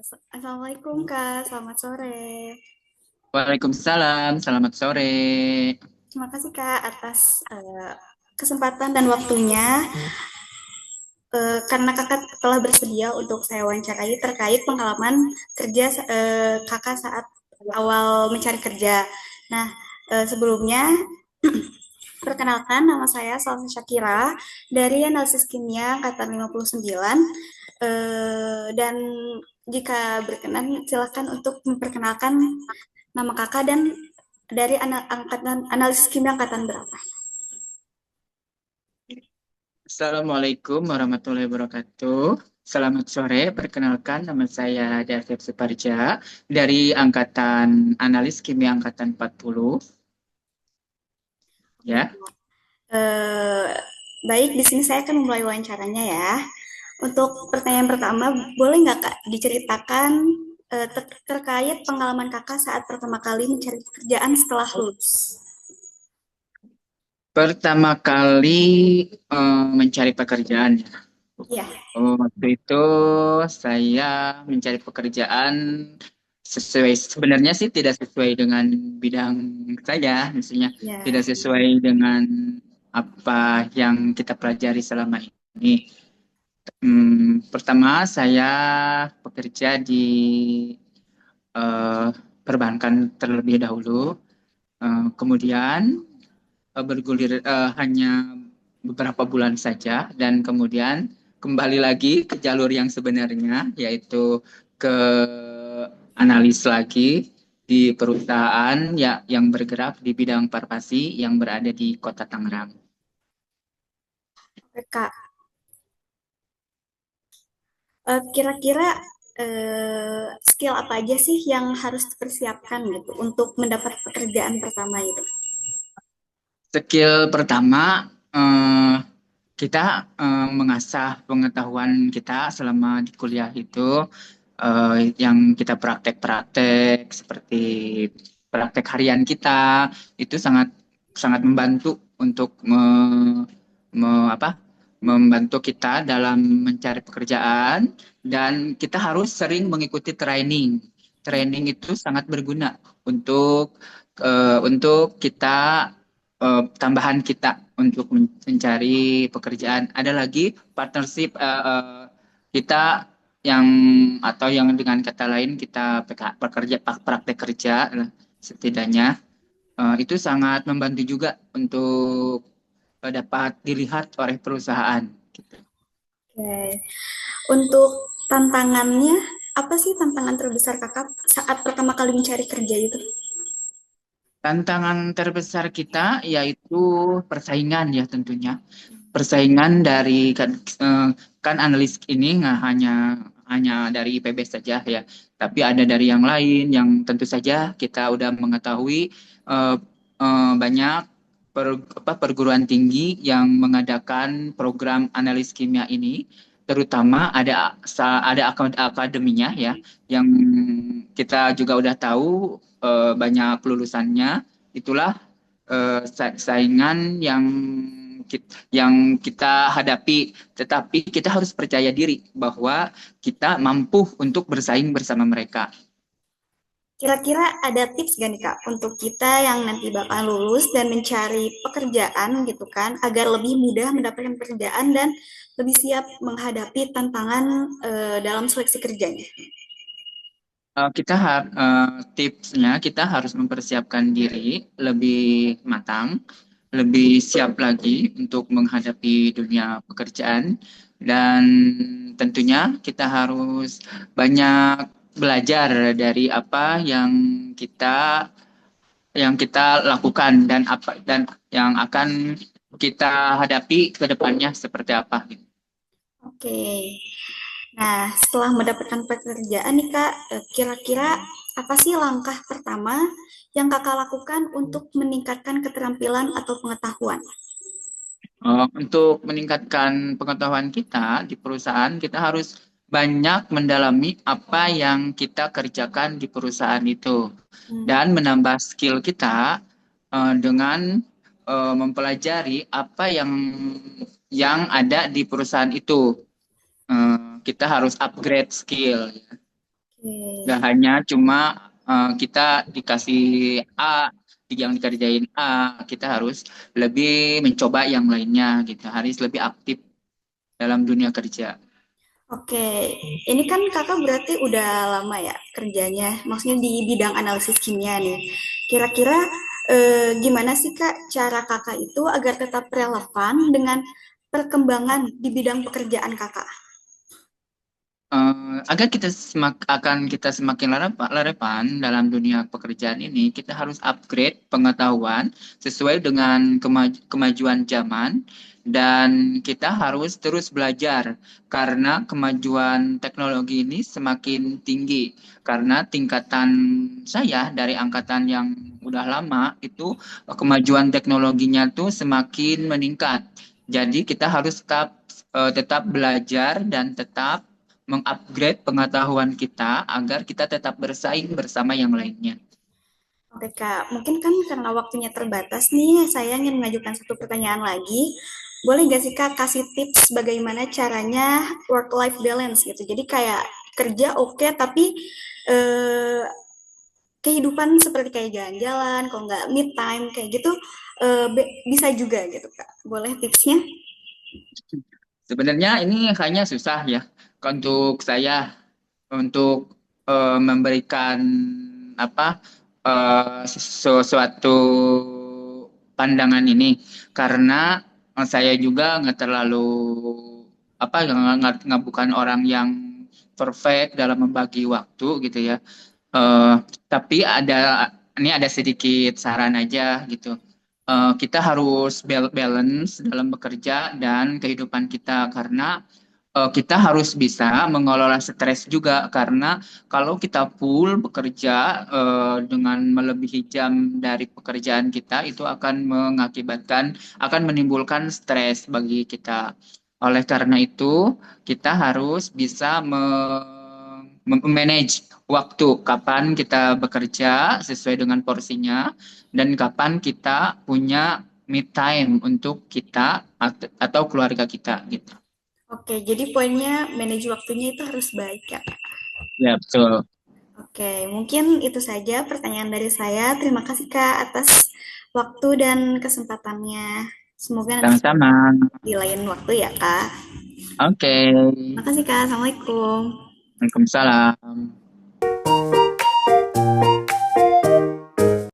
Assalamualaikum Kak, selamat sore. Waalaikumsalam, selamat sore. Terima kasih Kak atas kesempatan dan waktunya. Karena Kakak telah bersedia untuk saya wawancarai terkait pengalaman kerja Kakak saat awal mencari kerja. Nah, sebelumnya perkenalkan nama saya Salsa Syakira dari Analisis Kimia Angkatan 59. Dan jika berkenan silakan untuk memperkenalkan nama Kakak dan dari angkatan analisis kimia angkatan berapa? Assalamualaikum warahmatullahi wabarakatuh. Selamat sore, perkenalkan nama saya David Suparja dari Angkatan Analis Kimia Angkatan 40. Ya, Eh, Baik, di sini saya akan memulai wawancaranya ya. Untuk pertanyaan pertama, boleh nggak Kak diceritakan terkait pengalaman Kakak saat pertama kali mencari pekerjaan setelah lulus? pertama kali mencari pekerjaan. Ya, Waktu itu saya mencari pekerjaan sesuai, sebenarnya sih tidak sesuai dengan bidang saya, misalnya ya. tidak sesuai dengan apa yang kita pelajari selama ini. Pertama saya bekerja di eh, perbankan terlebih dahulu, kemudian bergulir hanya beberapa bulan saja dan kemudian kembali lagi ke jalur yang sebenarnya yaitu ke analis lagi di perusahaan ya yang bergerak di bidang farmasi yang berada di Kota Tangerang. Oke, Kak. Kira-kira skill apa aja sih yang harus dipersiapkan gitu untuk mendapat pekerjaan pertama itu? Skill pertama, eh, kita mengasah pengetahuan kita selama di kuliah itu, yang kita praktek-praktek seperti praktek harian kita itu sangat sangat membantu untuk apa, membantu kita dalam mencari pekerjaan, dan kita harus sering mengikuti training. Training itu sangat berguna untuk kita, tambahan kita untuk mencari pekerjaan. Ada lagi partnership, kita yang atau yang dengan kata lain kita praktek kerja lah, setidaknya itu sangat membantu juga untuk dapat dilihat oleh perusahaan. Gitu. Oke. Untuk tantangannya, apa sih tantangan terbesar Kakak saat pertama kali mencari kerja itu? Tantangan terbesar kita yaitu persaingan ya tentunya. Persaingan dari eh, kan analis ini nggak hanya dari IPB saja ya, tapi ada dari yang lain yang tentu saja kita udah mengetahui, eh, banyak perguruan tinggi yang mengadakan program analis kimia ini, terutama ada akademinya ya, yang kita juga udah tahu banyak lulusannya. Itulah saingan yang kita hadapi, tetapi kita harus percaya diri bahwa kita mampu untuk bersaing bersama mereka. Kira-kira ada tips gak nih Kak untuk kita yang nanti bakal lulus dan mencari pekerjaan gitu kan agar lebih mudah mendapatkan pekerjaan dan lebih siap menghadapi tantangan dalam seleksi kerjanya? Tipsnya kita harus mempersiapkan diri lebih matang, lebih siap lagi untuk menghadapi dunia pekerjaan, dan tentunya kita harus banyak belajar dari apa kita kita lakukan dan apa dan yang akan kita hadapi ke depannya seperti apa. Oke. Nah, setelah mendapatkan pekerjaan nih Kak, kira-kira apa sih langkah pertama yang Kakak lakukan untuk meningkatkan keterampilan atau pengetahuan? Untuk meningkatkan pengetahuan kita di perusahaan, kita harus banyak mendalami apa yang kita kerjakan di perusahaan itu Hmm. dan menambah skill kita dengan mempelajari apa yang ada di perusahaan itu. Kita harus upgrade skill. Gak Oke. hanya cuma kita dikasih A, yang dikerjain A, kita harus lebih mencoba yang lainnya gitu, harus lebih aktif dalam dunia kerja. Oke, ini kan kakak berarti udah lama ya kerjanya, maksudnya di bidang analisis kimia nih. Kira-kira gimana sih kak cara kakak itu agar tetap relevan dengan perkembangan di bidang pekerjaan kakak? Agar kita semakin relevan dalam dunia pekerjaan ini, kita harus upgrade pengetahuan sesuai dengan kemajuan zaman dan kita harus terus belajar karena kemajuan teknologi ini semakin tinggi. Karena tingkatan saya dari angkatan yang udah lama itu kemajuan teknologinya tuh semakin meningkat. Jadi kita harus tetap belajar dan tetap mengupgrade pengetahuan kita agar kita tetap bersaing bersama yang lainnya. Oke kak, mungkin kan karena waktunya terbatas nih, saya ingin mengajukan satu pertanyaan lagi. Boleh gak sih kak kasih tips bagaimana caranya work-life balance gitu? Jadi kayak kerja oke, tapi eh, kehidupan seperti kayak jalan-jalan, kalau nggak mid time kayak gitu bisa juga gitu kak. Boleh tipsnya? Sebenarnya ini hanya susah ya untuk saya untuk memberikan apa sesuatu pandangan ini karena saya juga nggak terlalu nggak bukan orang yang perfect dalam membagi waktu gitu ya. Eh, tapi ini ada sedikit saran aja gitu. Kita harus balance dalam bekerja dan kehidupan kita karena kita harus bisa mengelola stres juga karena kalau kita full bekerja dengan melebihi jam dari pekerjaan kita itu akan akan menimbulkan stres bagi kita. Oleh karena itu, kita harus bisa memanage waktu kapan kita bekerja sesuai dengan porsinya dan kapan kita punya me time untuk kita atau keluarga kita gitu. Oke, jadi poinnya manage waktunya itu harus baik ya. Ya, betul. Oke, mungkin itu saja pertanyaan dari saya. Terima kasih Kak atas waktu dan kesempatannya. Semoga nanti Sama-sama. di lain waktu ya Kak. Oke. Terima kasih Kak. Assalamualaikum. Waalaikumsalam.